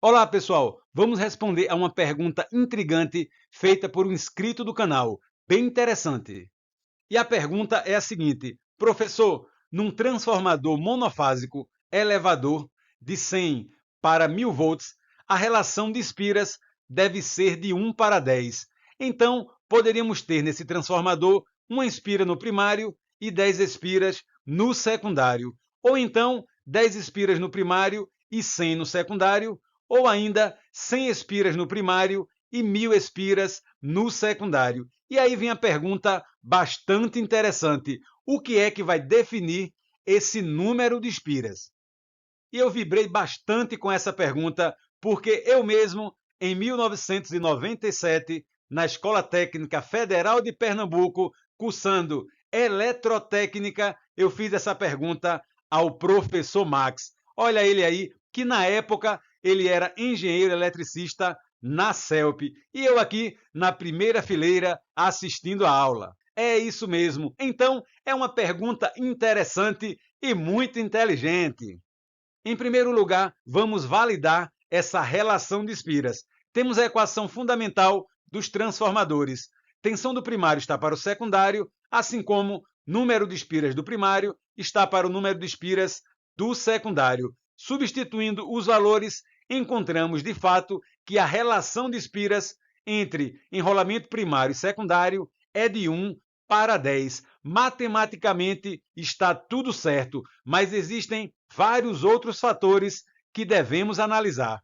Olá, pessoal! Vamos responder a uma pergunta intrigante feita por um inscrito do canal. Bem interessante. E a pergunta é a seguinte: professor, num transformador monofásico elevador de 100 para 1000 volts, a relação de espiras deve ser de 1 para 10. Então, poderíamos ter nesse transformador uma espira no primário e 10 espiras no secundário. Ou então, 10 espiras no primário e 100 no secundário, ou ainda 100 espiras no primário e 1000 espiras no secundário. E aí vem a pergunta bastante interessante: o que é que vai definir esse número de espiras? E eu vibrei bastante com essa pergunta, porque eu mesmo, em 1997, na Escola Técnica Federal de Pernambuco, cursando eletrotécnica, eu fiz essa pergunta ao professor Max. Olha ele aí, que na época ele era engenheiro eletricista na CELP, e eu aqui na primeira fileira assistindo a aula. É isso mesmo. Então, é uma pergunta interessante e muito inteligente. Em primeiro lugar, vamos validar essa relação de espiras. Temos a equação fundamental dos transformadores. Tensão do primário está para o secundário, assim como número de espiras do primário está para o número de espiras do secundário. Substituindo os valores, encontramos de fato que a relação de espiras entre enrolamento primário e secundário é de 1 para 10. Matematicamente está tudo certo, mas existem vários outros fatores que devemos analisar.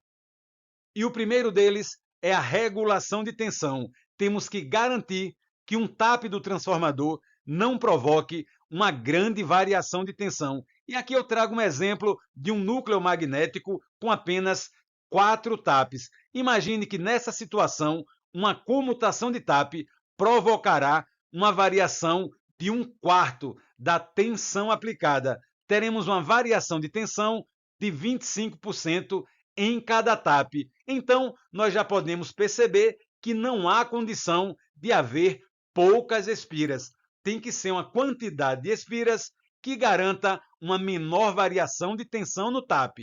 E o primeiro deles é a regulação de tensão. Temos que garantir que um tap do transformador não provoque uma grande variação de tensão. E aqui eu trago um exemplo de um núcleo magnético com apenas 4 taps. Imagine que nessa situação, uma comutação de tap provocará uma variação de 1/4 da tensão aplicada. Teremos uma variação de tensão de 25% em cada tap. Então, nós já podemos perceber que não há condição de haver poucas espiras. Tem que ser uma quantidade de espiras que garanta uma menor variação de tensão no tap.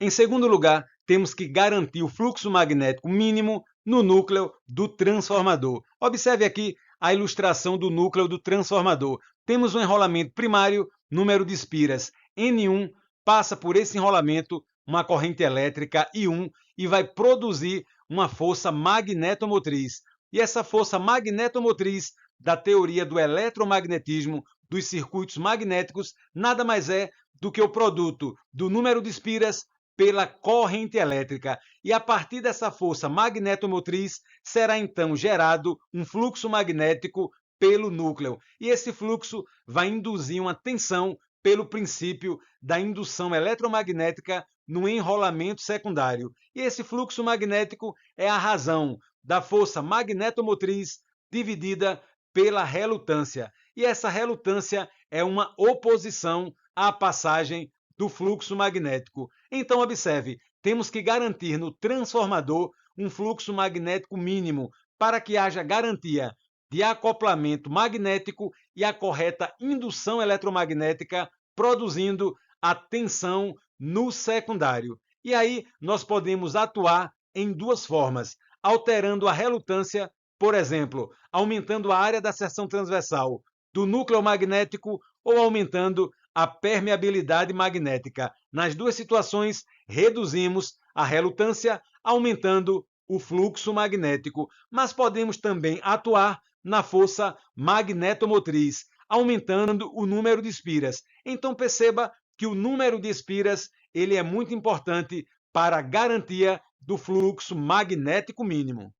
Em segundo lugar, temos que garantir o fluxo magnético mínimo no núcleo do transformador. Observe aqui a ilustração do núcleo do transformador. Temos um enrolamento primário, número de espiras N1, passa por esse enrolamento uma corrente elétrica I1 e vai produzir uma força magnetomotriz. E essa força magnetomotriz da teoria do eletromagnetismo dos circuitos magnéticos nada mais é do que o produto do número de espiras pela corrente elétrica. E a partir dessa força magnetomotriz será então gerado um fluxo magnético pelo núcleo. E esse fluxo vai induzir uma tensão pelo princípio da indução eletromagnética no enrolamento secundário. E esse fluxo magnético é a razão da força magnetomotriz dividida pela relutância. E essa relutância é uma oposição à passagem do fluxo magnético. Então, observe, temos que garantir no transformador um fluxo magnético mínimo para que haja garantia de acoplamento magnético e a correta indução eletromagnética, produzindo a tensão no secundário. E aí nós podemos atuar em duas formas, alterando a relutância, por exemplo, aumentando a área da seção transversal do núcleo magnético ou aumentando a permeabilidade magnética. Nas duas situações, reduzimos a relutância, aumentando o fluxo magnético, mas podemos também atuar na força magnetomotriz, aumentando o número de espiras. Então perceba que o número de espiras ele é muito importante para a garantia do fluxo magnético mínimo.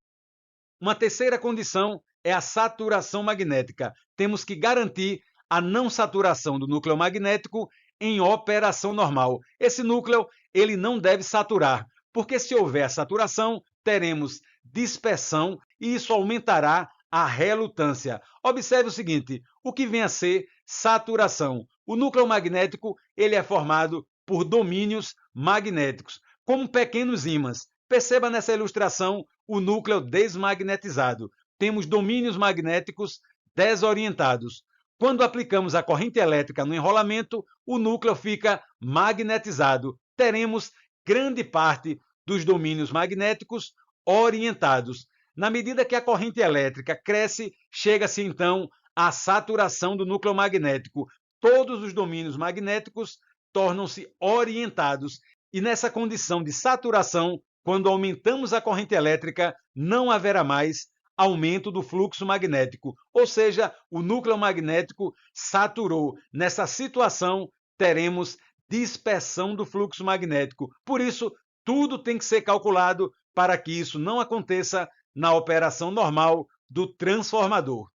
Uma terceira condição é a saturação magnética. Temos que garantir a não saturação do núcleo magnético em operação normal. Esse núcleo ele não deve saturar, porque se houver saturação, teremos dispersão e isso aumentará a relutância. Observe o seguinte, o que vem a ser saturação? O núcleo magnético ele é formado por domínios magnéticos, como pequenos ímãs. Perceba nessa ilustração o núcleo desmagnetizado. Temos domínios magnéticos desorientados. Quando aplicamos a corrente elétrica no enrolamento, o núcleo fica magnetizado. Teremos grande parte dos domínios magnéticos orientados. Na medida que a corrente elétrica cresce, chega-se então à saturação do núcleo magnético. Todos os domínios magnéticos tornam-se orientados. E nessa condição de saturação, quando aumentamos a corrente elétrica, não haverá mais aumento do fluxo magnético, ou seja, o núcleo magnético saturou. Nessa situação, teremos dispersão do fluxo magnético. Por isso, tudo tem que ser calculado para que isso não aconteça na operação normal do transformador.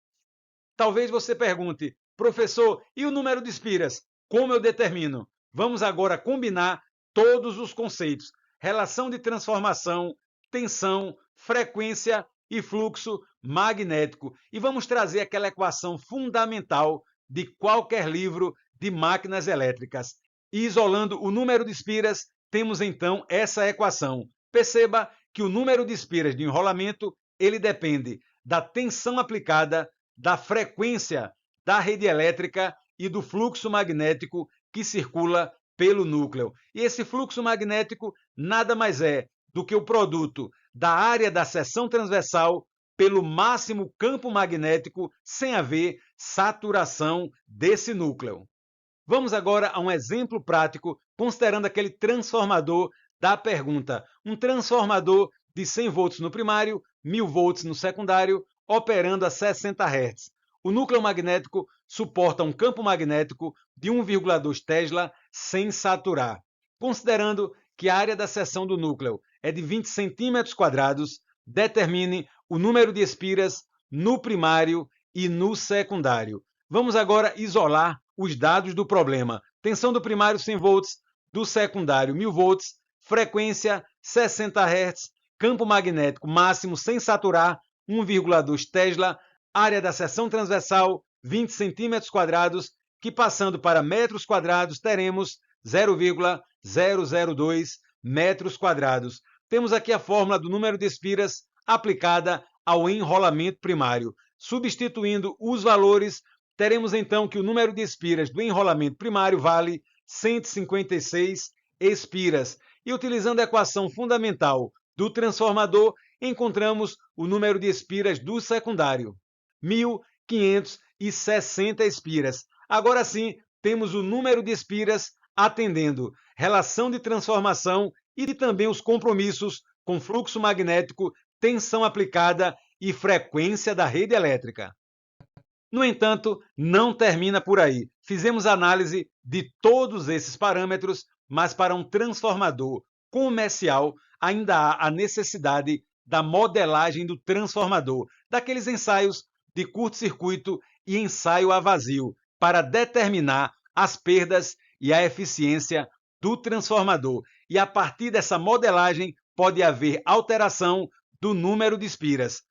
Talvez você pergunte, professor, e o número de espiras? Como eu determino? Vamos agora combinar todos os conceitos: relação de transformação, tensão, frequência e fluxo magnético. E vamos trazer aquela equação fundamental de qualquer livro de máquinas elétricas. E isolando o número de espiras, temos então essa equação. Perceba que o número de espiras de enrolamento ele depende da tensão aplicada, da frequência da rede elétrica e do fluxo magnético que circula pelo núcleo. E esse fluxo magnético nada mais é do que o produto da área da seção transversal pelo máximo campo magnético sem haver saturação desse núcleo. Vamos agora a um exemplo prático, considerando aquele transformador da pergunta. Um transformador de 100 volts no primário, 1000 volts no secundário, operando a 60 Hz. O núcleo magnético suporta um campo magnético de 1,2 Tesla sem saturar. Considerando que a área da seção do núcleo é de 20 centímetros quadrados, determine o número de espiras no primário e no secundário. Vamos agora isolar os dados do problema. Tensão do primário 100 volts, do secundário 1000 volts, frequência 60 Hz, campo magnético máximo sem saturar 1,2 Tesla, área da seção transversal 20 centímetros quadrados, que passando para metros quadrados teremos 0,002 metros quadrados. Temos aqui a fórmula do número de espiras aplicada ao enrolamento primário. Substituindo os valores, teremos então que o número de espiras do enrolamento primário vale 156 espiras. E utilizando a equação fundamental do transformador, encontramos o número de espiras do secundário, 1560 espiras. Agora sim, temos o número de espiras atendendo relação de transformação e também os compromissos com fluxo magnético, tensão aplicada e frequência da rede elétrica. No entanto, não termina por aí. Fizemos análise de todos esses parâmetros, mas para um transformador comercial ainda há a necessidade da modelagem do transformador, daqueles ensaios de curto-circuito e ensaio a vazio, para determinar as perdas e a eficiência do transformador. E a partir dessa modelagem pode haver alteração do número de espiras.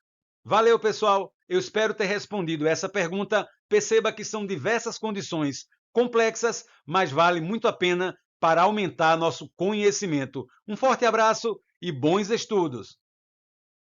Valeu, pessoal! Eu espero ter respondido essa pergunta. Perceba que são diversas condições complexas, mas vale muito a pena para aumentar nosso conhecimento. Um forte abraço e bons estudos!